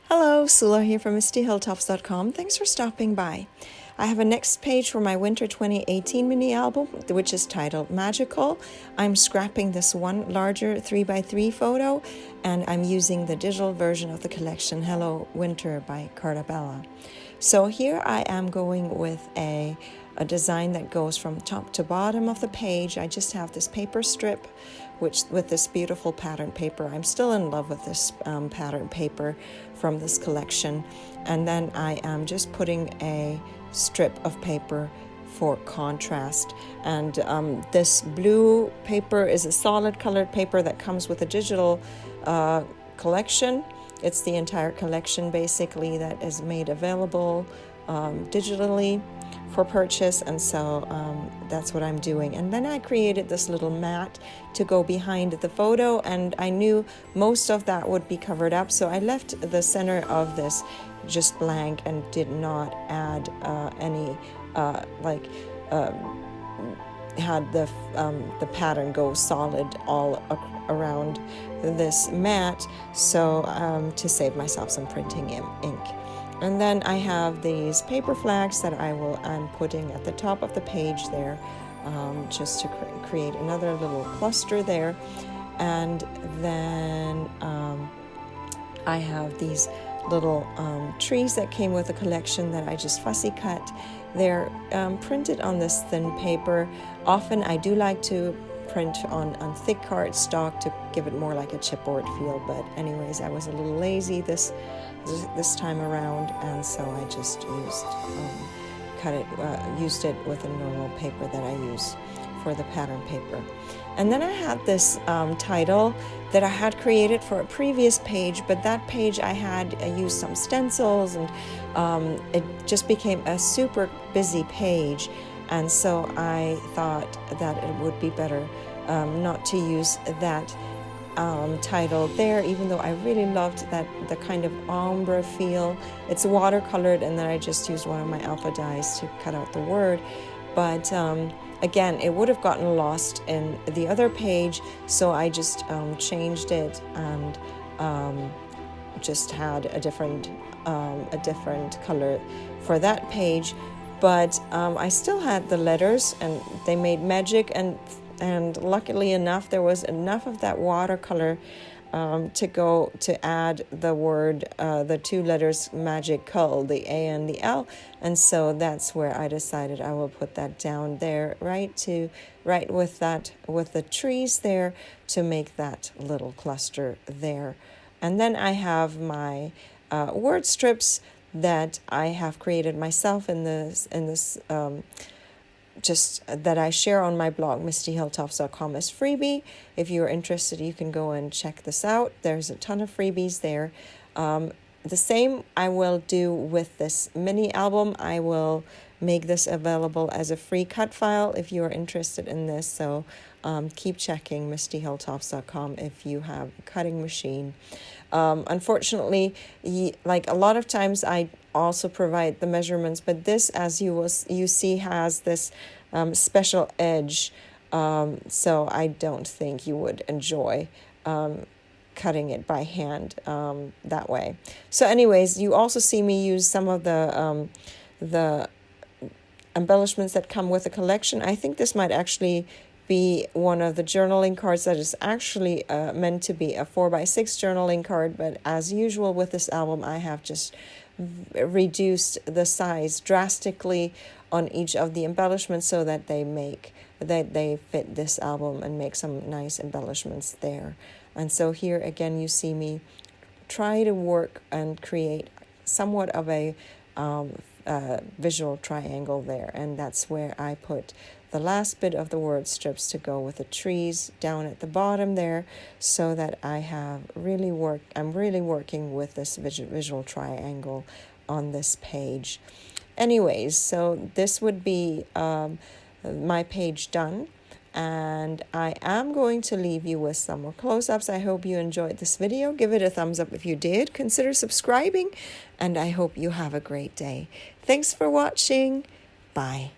Hello, Sula here from MistyHilltops.com. Thanks for stopping by. I have a next page for my Winter 2018 mini album, which is titled Magical. I'm scrapping this one larger 3x3 photo, and I'm using the digital version of the collection Hello Winter by Carta Bella. So here I am going with a design that goes from top to bottom of the page. I just have this paper strip with this beautiful pattern paper. I'm still in love with this pattern paper from this collection. And then I am just putting a strip of paper for contrast. And this blue paper is a solid colored paper that comes with a digital collection. It's the entire collection basically that is made available digitally for purchase, and so that's what I'm doing. And then I created this little mat to go behind the photo, and I knew most of that would be covered up, so I left the center of this just blank and did not add any had the pattern go solid all around this mat, so to save myself some printing ink. And then I have these paper flags that I'm putting at the top of the page there, just to create another little cluster there. And then I have these little trees that came with a collection that I just fussy cut. They're printed on this thin paper. Often I do like to print on thick cardstock to give it more like a chipboard feel, but anyways, I was a little lazy this time around, and so I just used it with a normal paper that I use for the pattern paper. And then I had this title that I had created for a previous page, but that page I used some stencils, and it just became a super busy page. And so I thought that it would be better not to use that title there, even though I really loved the kind of ombre feel. It's watercolored, and then I just used one of my alpha dyes to cut out the word. But again, it would have gotten lost in the other page, so I just changed it and just had a different color for that page. But I still had the letters, and they made magic, and luckily enough, there was enough of that watercolor to add the word, the two letters magical, the A and the L, and so that's where I decided I will put that down there, right with the trees there, to make that little cluster there. And then I have my word strips that I have created myself in this just that I share on my blog, MistyHilltops.com, as freebie. If you're interested, you can go and check this out. There's a ton of freebies there. The same I will do with this mini album. I will make this available as a free cut file if you are interested in this. So keep checking MistyHilltops.com if you have a cutting machine. Unfortunately, like a lot of times, I also provide the measurements, but this, as you see, has this special edge, so I don't think you would enjoy cutting it by hand that way. So anyways, you also see me use some of the embellishments that come with a collection. I think this might actually be one of the journaling cards that is actually meant to be a 4x6 journaling card, but as usual with this album, I have just reduced the size drastically on each of the embellishments so that they fit this album and make some nice embellishments there. And so here again, you see me try to work and create somewhat of a visual triangle there, and that's where I put the last bit of the word strips to go with the trees down at the bottom there, so that I'm really working with this visual triangle on this page. Anyways, so this would be my page done, and I am going to leave you with some more close-ups. I hope you enjoyed this video. Give it a thumbs up if you did. Consider subscribing, and I hope you have a great day. Thanks for watching. Bye.